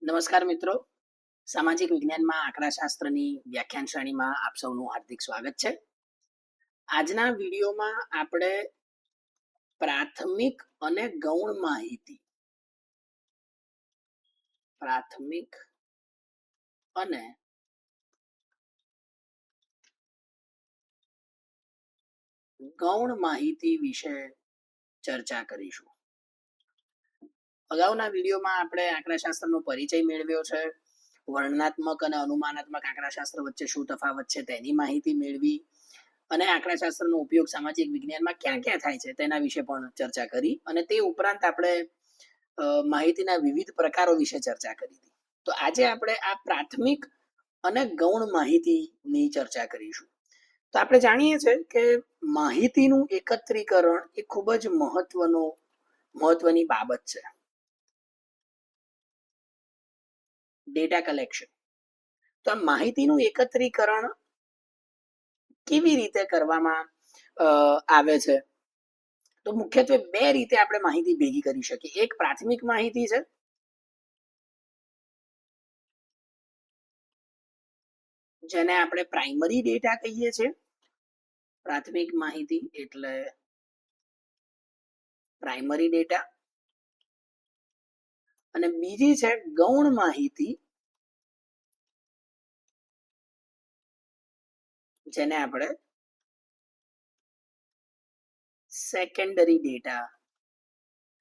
નમસ્કાર મિત્રો, સામાજિક વિજ્ઞાનમાં આંકડાશાસ્ત્રની વ્યાખ્યાન શ્રેણીમાં આપ સૌનું હાર્દિક સ્વાગત છે. આજના વિડીયોમાં આપણે પ્રાથમિક અને ગૌણ માહિતી વિશે ચર્ચા કરીશું. અગાઉના વિડીયોમાં આપણે આંકડાશાસ્ત્રનો પરિચય મેળવ્યો છે, વર્ણનાત્મક અને અનુમાનાત્મક આંકડાશાસ્ત્ર વચ્ચે શું તફાવત છે તેની માહિતી મેળવી અને આંકડાશાસ્ત્રનો ઉપયોગ સામાજિક વિજ્ઞાનમાં ક્યાં ક્યાં થાય છે તેના વિશે પણ ચર્ચા કરી અને તે ઉપરાંત આપણે માહિતીના વિવિધ પ્રકારો વિશે ચર્ચા કરી હતી. તો આજે આપણે આ પ્રાથમિક અને ગૌણ માહિતીની ચર્ચા કરીશું. તો આપણે જાણીએ છીએ કે માહિતીનું એકત્રીકરણ એ ખૂબ જ મહત્વની બાબત છે. Data collection. તો આ માહિતીનું એકત્રીકરણ કેવી રીતે કરવામાં આવે છે? તો મુખ્યત્વે બે રીતે આપણે માહિતી ભેગી કરી શકીએ. એક પ્રાથમિક માહિતી છે, જેને આપણે પ્રાઇમરી ડેટા કહીએ છીએ. પ્રાથમિક માહિતી એટલે પ્રાઇમરી ડેટા. અને બીજી છે ગૌણ માહિતી, જેને આપણે સેકન્ડરી ડેટા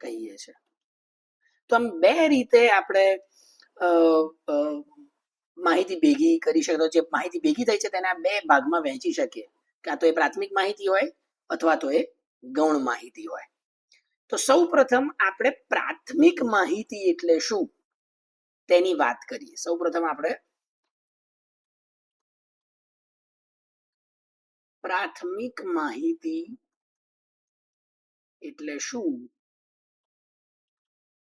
કહીએ છીએ. તો આમ બે રીતે આપણે માહિતી ભેગી કરી શકીએ. જે માહિતી ભેગી થઈ છે તેના બે ભાગમાં વહેંચી શકીએ, કાં તો એ પ્રાથમિક માહિતી હોય અથવા તો એ ગૌણ માહિતી હોય. તો સૌ પ્રથમ આપણે પ્રાથમિક માહિતી એટલે શું તેની વાત કરીએ. સૌ પ્રથમ આપણે પ્રાથમિક માહિતી એટલે શું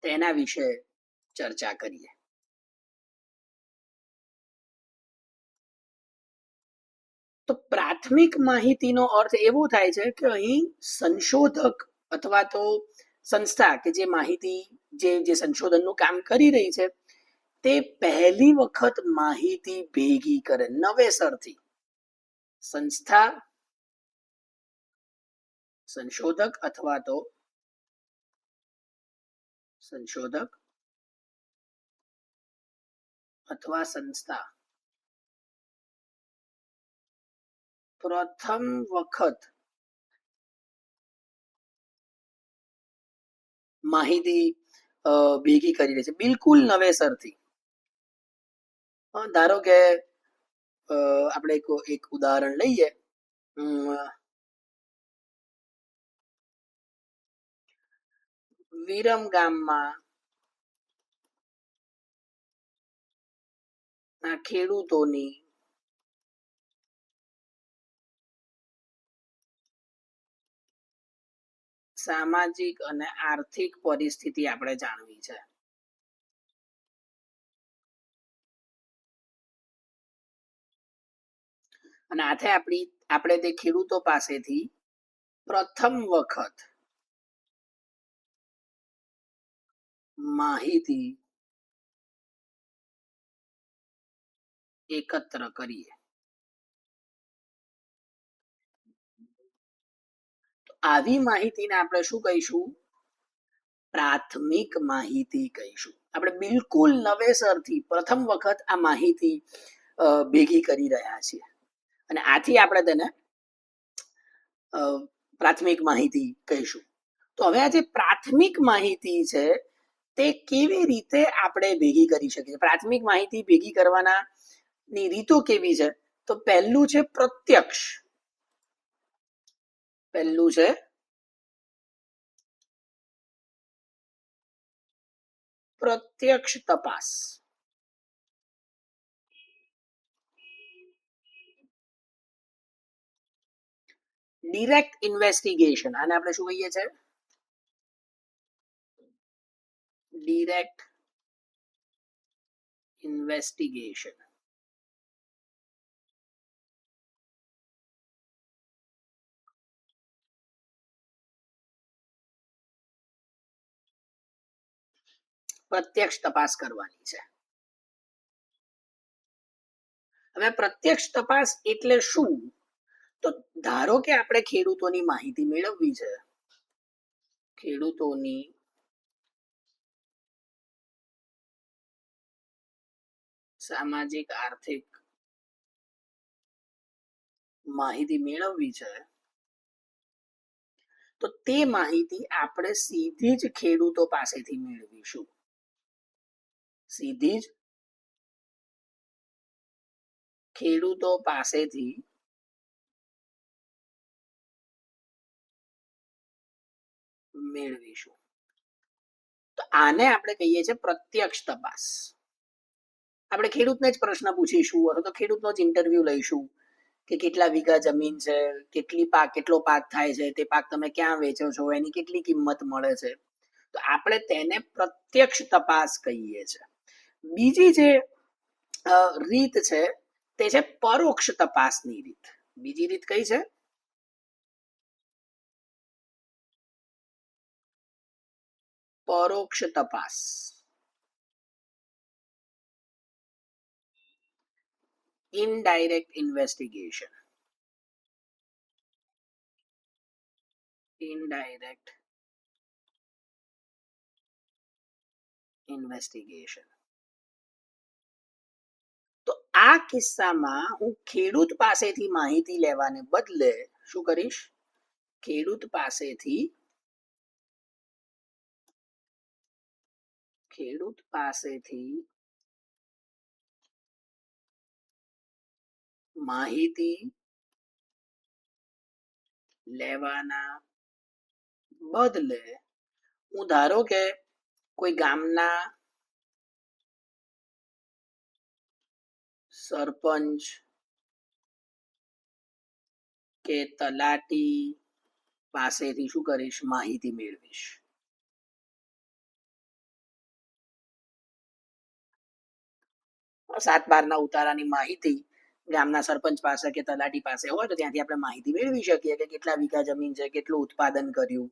તેના વિશે ચર્ચા કરીએ. તો પ્રાથમિક માહિતીનો અર્થ એવો થાય છે કે અહીં સંશોધક અથવા તો સંસ્થા કે જે માહિતી જે સંશોધનનું કામ કરી રહી છે તે પહેલી વખત માહિતી ભેગી કરે નવેસરથી. સંસ્થા, સંશોધક અથવા તો સંસ્થા પ્રથમ વખત માહિતી ભેગી કરી રહી છે બિલકુલ નવેસરથી. ધારો કે આપણે એક ઉદાહરણ લઈએ. વિરમ ગામમાં ખેડૂતોની સામાજિક અને આર્થિક પરિસ્થિતિ આપણે જાણવી છે. અને આથી આપણે તે ખેડૂતો પાસેથી પ્રથમ વખત માહિતી એકત્ર કરીએ. આવી માહિતીને આપણે શું કહીશું? પ્રાથમિક માહિતી કહીશું. આપણે બિલકુલ નવેસરથી પ્રથમ વખત આ માહિતી ભેગી કરી રહ્યા છીએ અને આથી આપણે તેને પ્રાથમિક માહિતી કહીશું. તો હવે આ જે પ્રાથમિક માહિતી છે તે કેવી રીતે આપણે ભેગી કરી શકીએ? પ્રાથમિક માહિતી ભેગી કરવાના ની રીતો કેવી છે? તો પહેલું છે પ્રત્યક્ષ. પ્રત્યક્ષ તપાસ. Direct investigation. આને આપણે શું કહીએ છીએ? Direct investigation. પ્રત્યક્ષ તપાસ કરવાની છે. હવે પ્રત્યક્ષ તપાસ એટલે શું? તો ધારો કે આપણે ખેડૂતોની માહિતી મેળવવી છે, ખેડૂતોની સામાજિક આર્થિક માહિતી મેળવવી છે, તો તે માહિતી આપણે સીધી જ ખેડૂતો પાસેથી મેળવીશું, સીધી જ ખેડૂતો પાસેથી મેળવીશું. તો આને આપણે કહીએ છીએ પ્રત્યક્ષ તપાસ. આપણે ખેડૂતને જ પ્રશ્ન પૂછીશું અથવા તો ખેડૂતનો જ ઇન્ટરવ્યુ લઈશું કે કેટલા વીઘા જમીન છે, કેટલો પાક થાય છે, તે પાક તમે ક્યાં વેચો છો, એની કેટલી કિંમત મળે છે. તો આપણે તેને પ્રત્યક્ષ તપાસ કહીએ છીએ. બીજી જે રીત છે તે છે પરોક્ષ તપાસની રીત. બીજી રીત કઈ છે? પરોક્ષ તપાસ. Indirect investigation. Indirect investigation. તો આ કિસ્સામાં હું ખેડૂત પાસેથી માહિતી લેવાને બદલે શું કરીશ? ખેડૂત પાસેથી માહિતી લેવાના બદલે હું ધારો કે કોઈ ગામના સરપંચ કે તલાટી પાસેથી શું કરીશ? માહિતી મેળવીશ. સાત બારના ઉતારાની માહિતી ગામના સરપંચ પાસે કે તલાટી પાસે હોય તો ત્યાંથી આપણે માહિતી મેળવી શકીએ કે કેટલા વીઘા જમીન છે, કેટલું ઉત્પાદન કર્યું.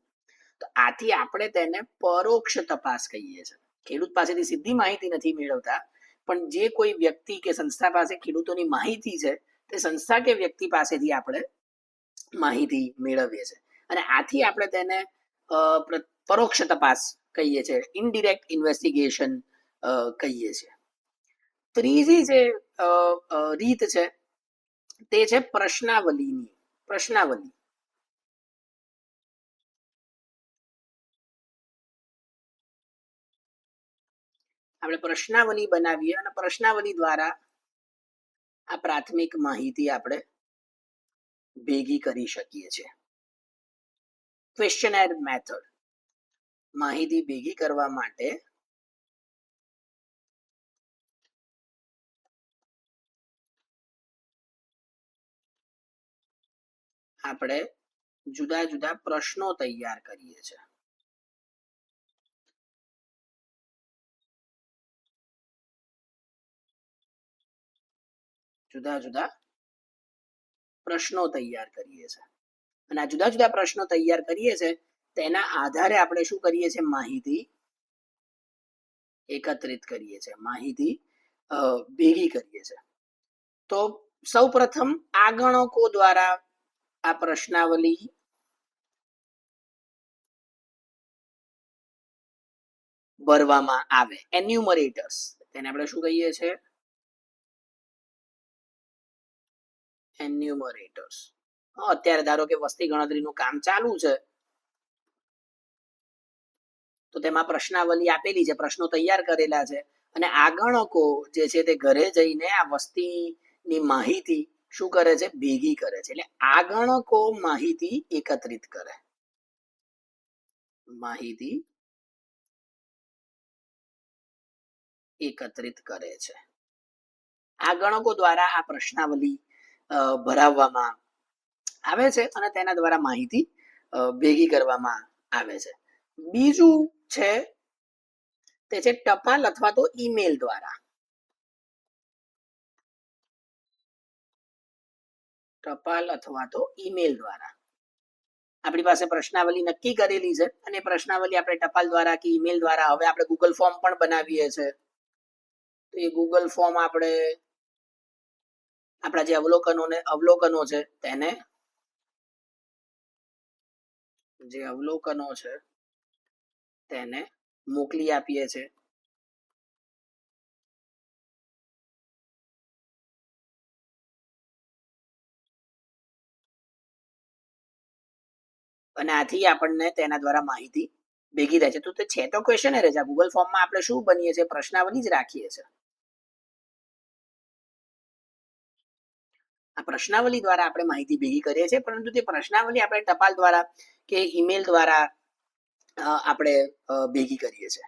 તો આથી આપણે તેને પરોક્ષ તપાસ કહીએ છીએ. ખેડૂત પાસેથી સીધી માહિતી નથી મેળવતા, પણ જે કોઈ વ્યક્તિ કે સંસ્થા પાસે ખેડૂતોની માહિતી છે તે સંસ્થા કે વ્યક્તિ પાસેથી આપણે માહિતી મેળવીએ છીએ અને આથી આપણે તેને પરોક્ષ તપાસ કહીએ છીએ, ઇનડિરેક્ટ ઇન્વેસ્ટિગેશન કહીએ છીએ. ત્રીજી જે રીત છે તે છે પ્રશ્નાવલી. આપણે પ્રશ્નાવલી બનાવીએ અને પ્રશ્નાવલી દ્વારા આ પ્રાથમિક માહિતી આપણે ભેગી કરી શકીએ છીએ. Questioner method. માહિતી ભેગી કરવા માટે આપણે જુદા જુદા પ્રશ્નો તૈયાર કરીએ છીએ. જુદા જુદા પ્રશ્નો તૈયાર કરીએ છીએ અને આ જુદા જુદા પ્રશ્નો તૈયાર કરીએ છીએ તેના આધારે આપણે શું કરીએ છીએ? માહિતી એકત્રિત કરીએ છીએ, માહિતી ભેગી કરીએ છીએ. તો સૌ પ્રથમ આગણકો દ્વારા આ પ્રશ્નાવલી ભરવામાં આવે. એન્યુમરેટર્સ, તેને આપણે શું કહીએ છીએ? એન્યુમરેટર્સ. અત્યારે ધારો કે વસ્તી ગણતરીનું કામ ચાલુ છે તો તેમાં પ્રશ્નાવલી આપેલી છે, પ્રશ્નો તૈયાર કરેલા છે અને આગણકો જે છે તે ઘરે જઈને આ વસ્તીની માહિતી શું કરે છે? ભેગી કરે છે. એટલે આગણકો માહિતી એકત્રિત કરે. માહિતી એકત્રિત કરે છે. આગણકો દ્વારા આ પ્રશ્નાવલી ભરાવવામાં આવે છે અને તેના દ્વારા માહિતી ભેગી કરવામાં આવે છે. બીજું છે તે છે ટપાલ અથવા તો ઈમેલ દ્વારા. ટપાલ અથવા તો ઈમેલ દ્વારા આપણી પાસે પ્રશ્નાવલી નક્કી કરેલી છે અને પ્રશ્નાવલી આપણે ટપાલ દ્વારા કે ઈમેલ દ્વારા, હવે આપણે ગૂગલ ફોર્મ પણ બનાવીએ છીએ તો એ ગૂગલ ફોર્મ આપણે આપણા જે અવલોકનો છે તેને મોકલી આપીએ છે. અને આથી આપણને તેના દ્વારા માહિતી ભેગી થાય છે. તો તે છે તો ક્વેશ્ચનર જ. આ ગૂગલ ફોર્મમાં આપણે શું બનીએ છીએ? પ્રશ્નાવલી જ રાખીએ છીએ. આ પ્રશ્નાવલી દ્વારા આપણે માહિતી ભેગી કરીએ છીએ, પરંતુ તે પ્રશ્નાવલી આપણે ટપાલ દ્વારા કે ઈમેલ દ્વારા આપણે ભેગી કરીએ છીએ.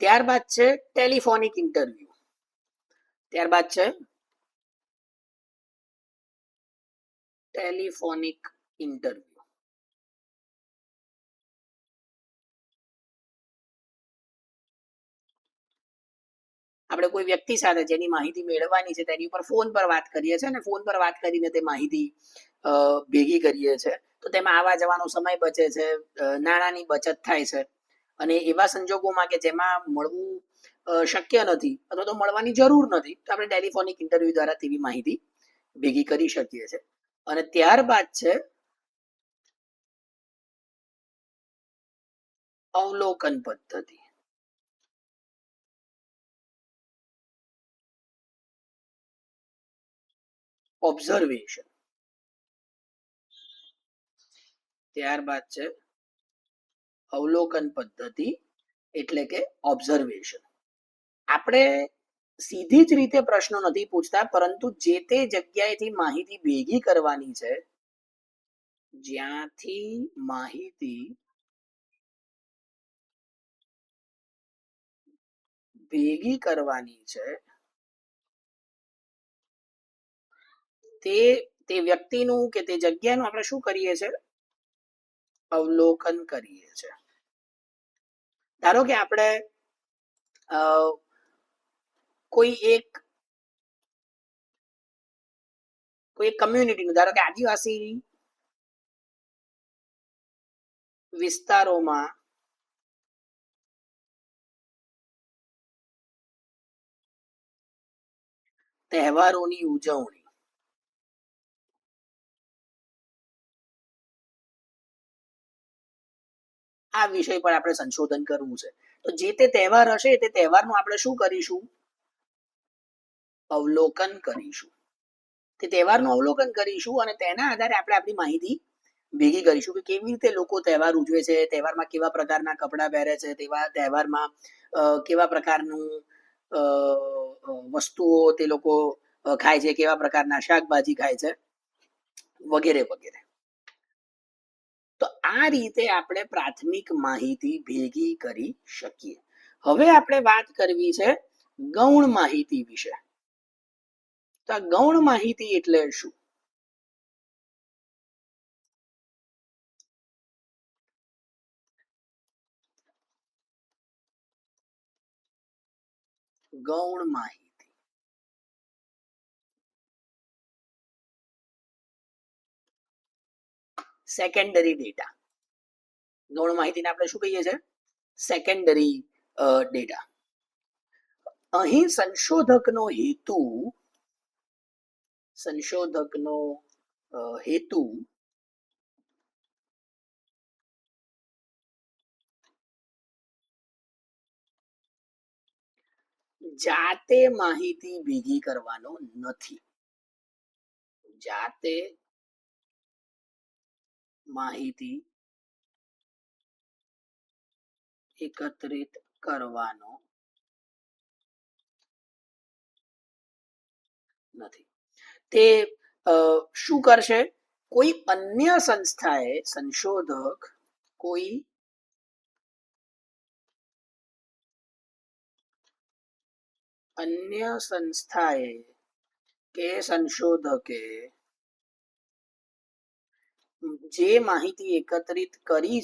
ત્યારબાદ છે ટેલિફોનિક ઇન્ટરવ્યુ. ત્યારબાદ છે ટેલિફોનિક ઇન્ટરવ્યુ. આપણે કોઈ વ્યક્તિ સાથે જેની માહિતી મેળવવાની છે તેની ઉપર ફોન પર વાત કરીએ છીએ, અને ફોન પર વાત કરીને તે માહિતી ભેગી કરીએ છીએ. તો તેમાં આવવા જવાનો સમય બચે છે, નાણાંની બચત થાય છે. અને એવા સંજોગોમાં કે જેમાં મળવું શક્ય નથી અથવા તો મળવાની જરૂર નથી, તો આપણે ટેલિફોનિક ઇન્ટરવ્યુ દ્વારા તેવી માહિતી ભેગી કરી શકીએ છીએ. અને ત્યારબાદ છે અવલોકન પદ્ધતિ. ઓબ્ઝર્વેશન. ત્યારબાદ છે અવલોકન પદ્ધતિ એટલે કે ઓબ્ઝર્વેશન. આપણે સીધી જ રીતે પ્રશ્નો નથી પૂછતા, પરંતુ જે તે જગ્યાએથી માહિતી ભેગી કરવાની છે, જ્યાંથી માહિતી ભેગી કરવાની છે તે વ્યક્તિનું કે તે જગ્યાનું આપણે શું કરીએ છીએ? અવલોકન કરીએ છીએ. ધારો કે આપણે કોઈ એક કમ્યુનિટીનું, ધારો કે આદિવાસી વિસ્તારોમાં તહેવારોની ઉજવણી. આ વિષય પર આપણે સંશોધન કરવું છે. તો જે તે તહેવાર હશે તે તહેવારનું આપણે શું કરીશું? અવલોકન કરીશું. તે તહેવારનું અવલોકન કરીશું અને તેના આધારે આપણે આપણી માહિતી ભેગી કરીશું કે કેવી રીતે લોકો તહેવાર ઉજવે છે, તહેવારમાં કેવા પ્રકારના કપડાં પહેરે છે, તેવા તહેવારમાં કેવા પ્રકારનું વસ્તુઓ તે લોકો ખાય છે, કેવા પ્રકારના શાકભાજી ખાય છે, વગેરે વગેરે. તો આ રીતે આપણે પ્રાથમિક માહિતી ભેગી કરી શકીએ. હવે આપણે વાત કરવી છે ગૌણ માહિતી વિશે. તો આ ગૌણ માહિતી એટલે શું? ગૌણ માહિતી સેકન્ડરી ડેટા. ગૌણ માહિતીને આપણે શું કહીએ છીએ? Secondary data. અહીં સંશોધકનો હેતુ જાતે માહિતી ભેગી કરવાનો નથી. જાતે માહિતી એકત્રિત કરવાનો નથી. તે શું કરશે? કોઈ અન્ય સંસ્થાએ, સંશોધક કોઈ અન્ય સંસ્થાએ કે સંશોધકે જે માહિતી એકત્રિત કરી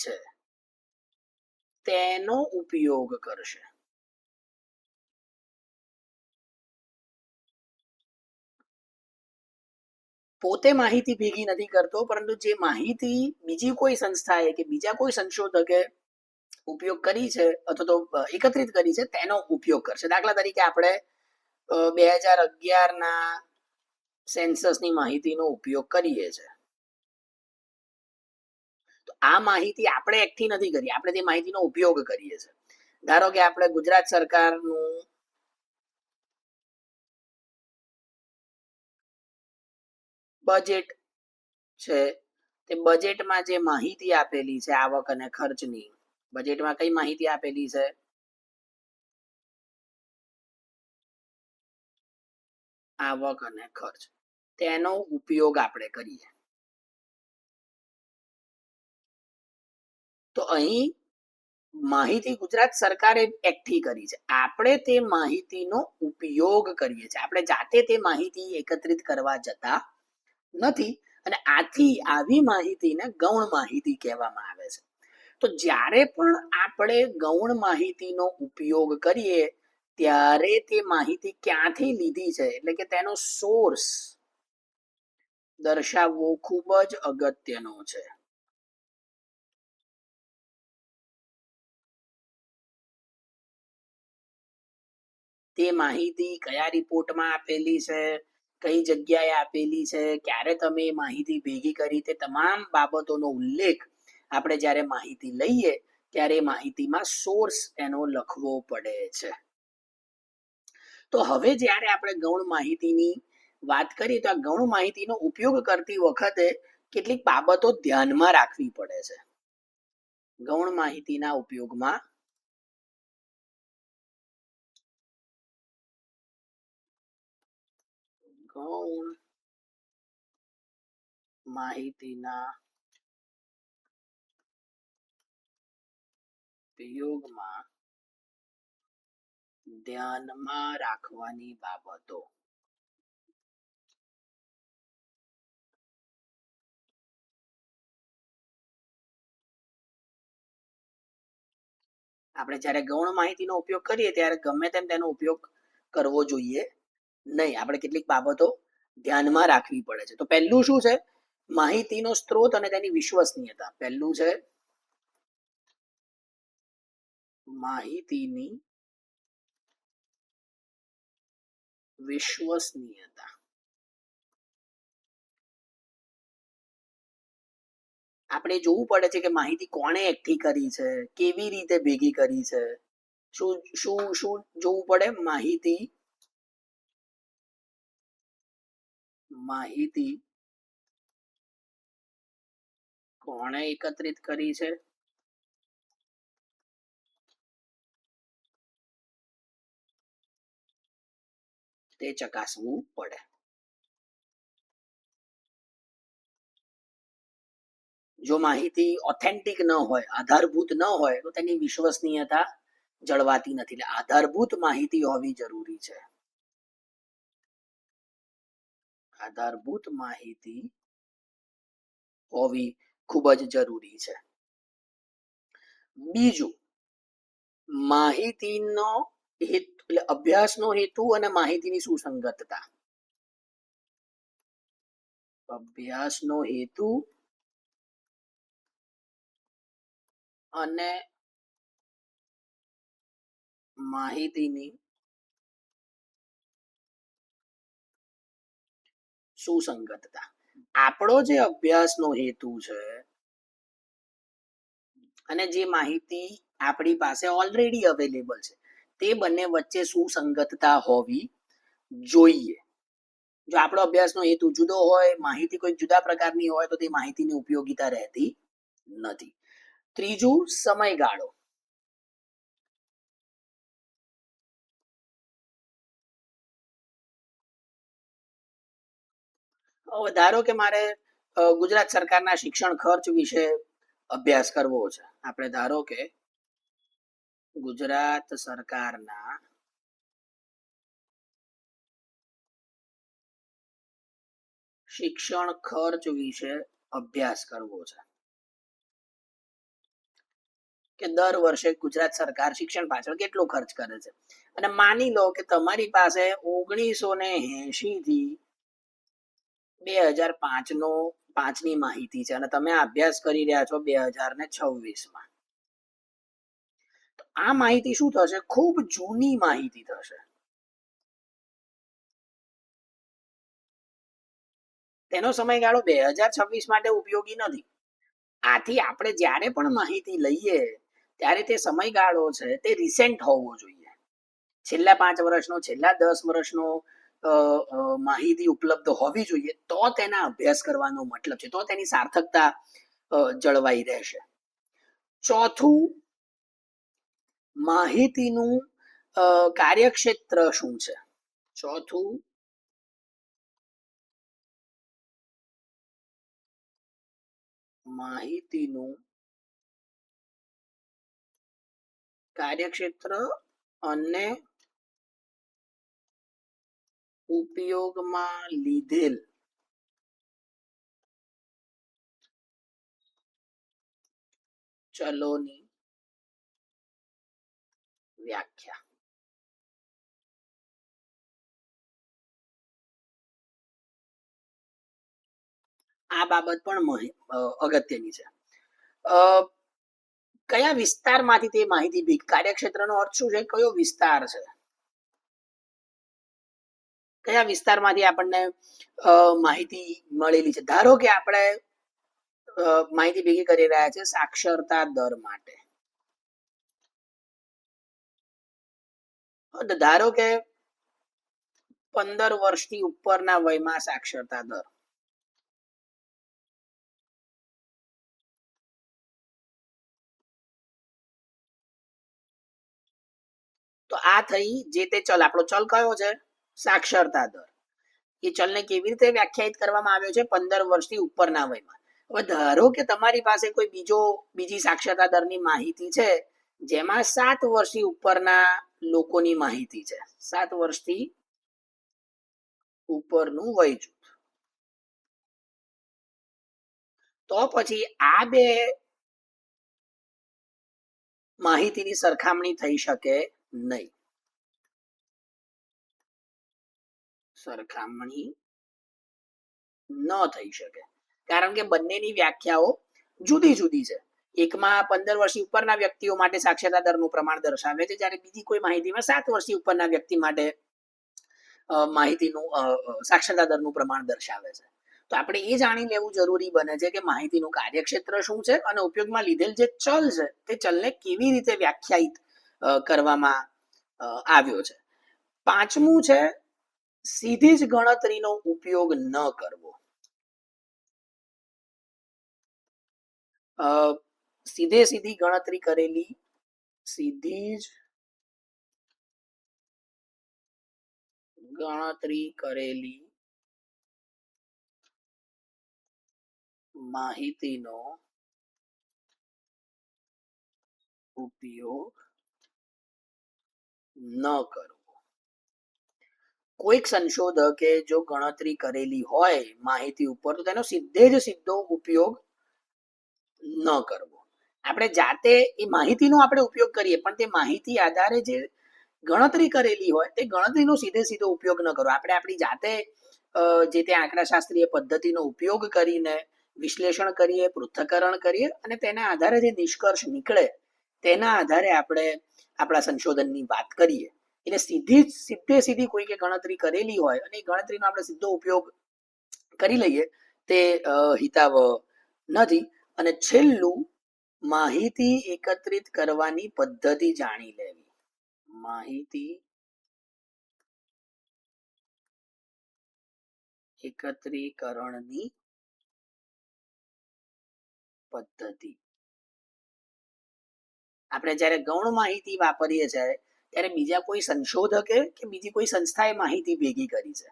છે, તેનો ઉપયોગ કરશે. પોતે માહિતી ભેગી નથી કરતો, પરંતુ જે માહિતી બીજી કોઈ સંસ્થાએ કે બીજા કોઈ સંશોધકે ઉપયોગ કરી છે અથવા તો એકત્રિત કરી છે તેનો ઉપયોગ કરશે. દાખલા તરીકે આપણે 2011ના સેન્સસની માહિતીનો ઉપયોગ કરીએ છીએ. તો આ માહિતી આપણે એકઠી નથી કરી, આપણે તે માહિતીનો ઉપયોગ કરીએ છીએ. ધારો કે આપણે ગુજરાત સરકારનું બજેટ છે, તે બજેટમાં જે માહિતી આપેલી છે આવક અને ખર્ચની, બજેટમાં કઈ માહિતી આપેલી છે? આવક અને ખર્ચ. તેનો ઉપયોગ આપણે કરીએ. તો અહીં માહિતી ગુજરાત સરકારે એકઠી કરી છે, આપણે તે માહિતીનો ઉપયોગ કરીએ છીએ. આપણે જાતે તે માહિતી એકત્રિત કરવા જતા નથી, અને આથી આવી માહિતીને ગૌણ માહિતી કહેવામાં આવે છે. તો જ્યારે પણ આપણે ગૌણ માહિતીનો ઉપયોગ કરીએ ત્યારે તે માહિતી ક્યાંથી લીધી છે, એટલે કે તેનો સોર્સ દર્શાવવો ખૂબ જ અગત્યનો છે. તે માહિતી કયા રિપોર્ટમાં આપેલી છે, કઈ જગ્યાએ આપેલી છે, ક્યારે તમે માહિતી ભેગી કરી, તે તમામ બાબતોનો ઉલ્લેખ આપણે જ્યારે માહિતી લઈએ ત્યારે માહિતીમાં સોર્સ એનો લખવો પડે છે. તો હવે જ્યારે આપણે ગૌણ માહિતીની વાત કરીએ તો આ ગૌણ માહિતીનો ઉપયોગ કરતી વખતે કેટલીક બાબતો ધ્યાનમાં રાખવી પડે છે. ગૌણ માહિતીના ઉપયોગમાં ગૌણ માહિતીના ઉપયોગમાં ધ્યાનમાં રાખવાની બાબતો. આપણે જ્યારે ગૌણ માહિતીનો ઉપયોગ કરીએ ત્યારે ગમે તેમ તેનો ઉપયોગ કરવો જોઈએ નહીં. આપણે કેટલીક બાબતો ધ્યાનમાં રાખવી પડે છે. તો પહેલું શું છે? માહિતીનો સ્ત્રોત અને તેની વિશ્વસનીયતા. પહેલું છે માહિતીની વિશ્વસનીયતા. આપણે જોવું પડે છે કે માહિતી કોણે એકઠી કરી છે, કેવી રીતે ભેગી કરી છે. શું શું શું જોવું પડે? માહિતી કોણે એકત્રિત કરી છે, તે ચકાસવું પડે. જો માહિતી ઓથેન્ટિક ન હોય, આધારભૂત ન હોય, તો તેની વિશ્વસનીયતા જળવાતી નથી. એટલે આધારભૂત માહિતી હોવી જરૂરી છે. આધારભૂત માહિતી હોવી ખૂબ જ જરૂરી છે. બીજું, માહિતીનો હેતુ, એટલે અભ્યાસનો હેતુ અને માહિતીની સુસંગતતા. અભ્યાસનો હેતુ અને માહિતીની સુસંગતતા. આપણો જે અભ્યાસનો હેતુ છે અને જે માહિતી આપણી પાસે ઓલરેડી અવેલેબલ છે, તે બંને વચ્ચે સુસંગતતા હોવી જોઈએ. જો આપણો અભ્યાસનો હેતુ જુદો હોય, માહિતી કોઈ જુદા પ્રકારની હોય, તો તે માહિતીની ઉપયોગિતા રહેતી નથી. ત્રીજું, સમયગાળો. ધારો કે મારે ગુજરાત સરકારના શિક્ષણ ખર્ચ વિશે અભ્યાસ કરવો છે. આપણે ધારો કે ગુજરાત સરકારના શિક્ષણ ખર્ચ વિશે અભ્યાસ કરવો છે કે દર વર્ષે ગુજરાત સરકાર શિક્ષણ પાછળ કેટલો ખર્ચ કરે છે. અને માની લો કે તમારી પાસે 1980 થી 2005 નો 5 ની માહિતી છે અને તમે આ અભ્યાસ કરી રહ્યા છો 2026 માં. આ માહિતી શું થશે? ખૂબ જૂની માહિતી થશે. તેનો સમયગાળો 2026 માટે ઉપયોગી નથી. આથી આપણે જ્યારે પણ માહિતી લઈએ ત્યારે તે સમયગાળો છે તે રિસેન્ટ હોવો જોઈએ. છેલ્લા 5 વર્ષનો, છેલ્લા 10 વર્ષનો માહિતી ઉપલબ્ધ હોવી જોઈએ, તો તેના અભ્યાસ કરવાનો મતલબ છે, તો તેની સાર્થકતા જળવાઈ રહેશે. ચોથું, માહિતીનું કાર્યક્ષેત્ર શું છે? ચોથું, માહિતીનું કાર્યક્ષેત્ર અને ઉપયોગમાં લીધેલ ચલોની વ્યાખ્યા. આ બાબત પણ અગત્યની છે. કયા વિસ્તારમાંથી તે માહિતી કાર્યક્ષેત્રનો અર્થ શું છે? કયો વિસ્તાર છે? કયા વિસ્તારમાંથી આપણને માહિતી મળેલી છે? ધારો કે આપણે માહિતી ભેગી કરી રહ્યા છે સાક્ષરતા દર માટે. ધારો કે 15 વર્ષથી ઉપરના વયમાં સાક્ષરતા દર. તો આ થઈ જે તે ચલ. આપણો ચલ કયો છે? સાક્ષરતા દર. એ ચલને કેવી રીતે વ્યાખ્યાયિત કરવામાં આવ્યો છે? 15 વર્ષથી ઉપરના વયમાં. હવે ધારો કે તમારી પાસે કોઈ બીજી સાક્ષરતા દરની માહિતી છે જેમાં 7 વર્ષથી ઉપરના લોકોની માહિતી છે. 7 વર્ષથી ઉપરનું વય જૂથ. તો પછી આ બે માહિતીની સરખામણી થઈ શકે નહીં. સરખામણી ન થઈ શકે, કારણ કે બંનેની વ્યાખ્યાઓ જુદી જુદી છે. એકમાં 15 વર્ષથી ઉપરના વ્યક્તિઓ માટે સાક્ષરતા દરનું પ્રમાણ દર્શાવે છે, જ્યારે બીજી કોઈ માહિતીમાં 7 વર્ષથી ઉપરના વ્યક્તિ માટે માહિતીનું સાક્ષરતા દરનું પ્રમાણ દર્શાવે છે. તો આપણે એ જાણી લેવું જરૂરી બને છે કે માહિતીનું કાર્યક્ષેત્ર શું છે અને ઉપયોગમાં લીધેલ જે ચલ છે તે ચલને કેવી રીતે વ્યાખ્યાયિત કરવામાં આવ્યો છે. પાંચમું છે સીધી જ ગણતરીનો ઉપયોગ ન કરવો. સીધી ગણતરી કરેલી માહિતીનો ઉપયોગ ન કરવો. કોઈક સંશોધકે જો ગણતરી કરેલી હોય માહિતી ઉપર તો તેનો સીધો ઉપયોગ ન કરવો. આપણે જાતે એ માહિતીનો આપણે ઉપયોગ કરીએ, પણ તે માહિતી આધારે જે ગણતરી કરેલી હોય તે ગણતરીનો સીધો ઉપયોગ ન કરવો. આપણે આપણી જાતે જે તે આંકડાશાસ્ત્રીય પદ્ધતિનો ઉપયોગ કરીને વિશ્લેષણ કરીએ, પૃથ્થકરણ કરીએ અને તેના આધારે જે નિષ્કર્ષ નીકળે તેના આધારે આપણે આપણા સંશોધનની વાત કરીએ. એટલે સીધી કોઈકે ગણતરી કરેલી હોય અને એ ગણતરીનો આપણે સીધો ઉપયોગ કરી લઈએ તે હિતાવહ નથી. અને છેલ્લું, માહિતી એકત્રિત કરવાની પદ્ધતિ જાણી લેવી. માહિતી એકત્રીકરણની પદ્ધતિ. આપણે જ્યારે ગૌણ માહિતી વાપરીએ છીએ ત્યારે બીજા કોઈ સંશોધકે કે બીજી કોઈ સંસ્થાએ માહિતી ભેગી કરી છે.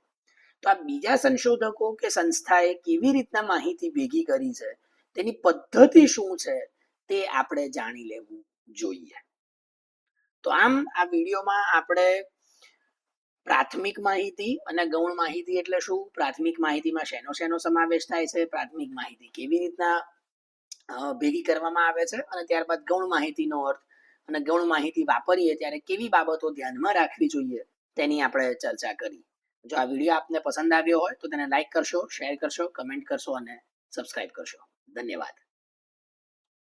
તો આ બીજા સંશોધકો કે સંસ્થાએ કેવી રીતના માહિતી ભેગી કરી છે, તેની પદ્ધતિ શું છે તે આપણે જાણી લેવું જોઈએ. તો આમ આ વિડીયોમાં આપણે પ્રાથમિક માહિતી અને ગૌણ માહિતી એટલે શું, પ્રાથમિક માહિતીમાં શેનો સમાવેશ થાય છે, પ્રાથમિક માહિતી કેવી રીતના ભેગી કરવામાં આવે છે અને ત્યારબાદ ગૌણ માહિતીનો અર્થ અને ગૌણ માહિતી વાપરીએ ત્યારે કેવી બાબતો ધ્યાનમાં રાખવી જોઈએ તેની આપણે ચર્ચા કરી. જો આ વિડીયો આપને પસંદ આવ્યો હોય તો તેને લાઈક કરશો, શેર કરશો, કમેન્ટ કરશો અને સબસ્ક્રાઇબ કરશો. ધન્યવાદ.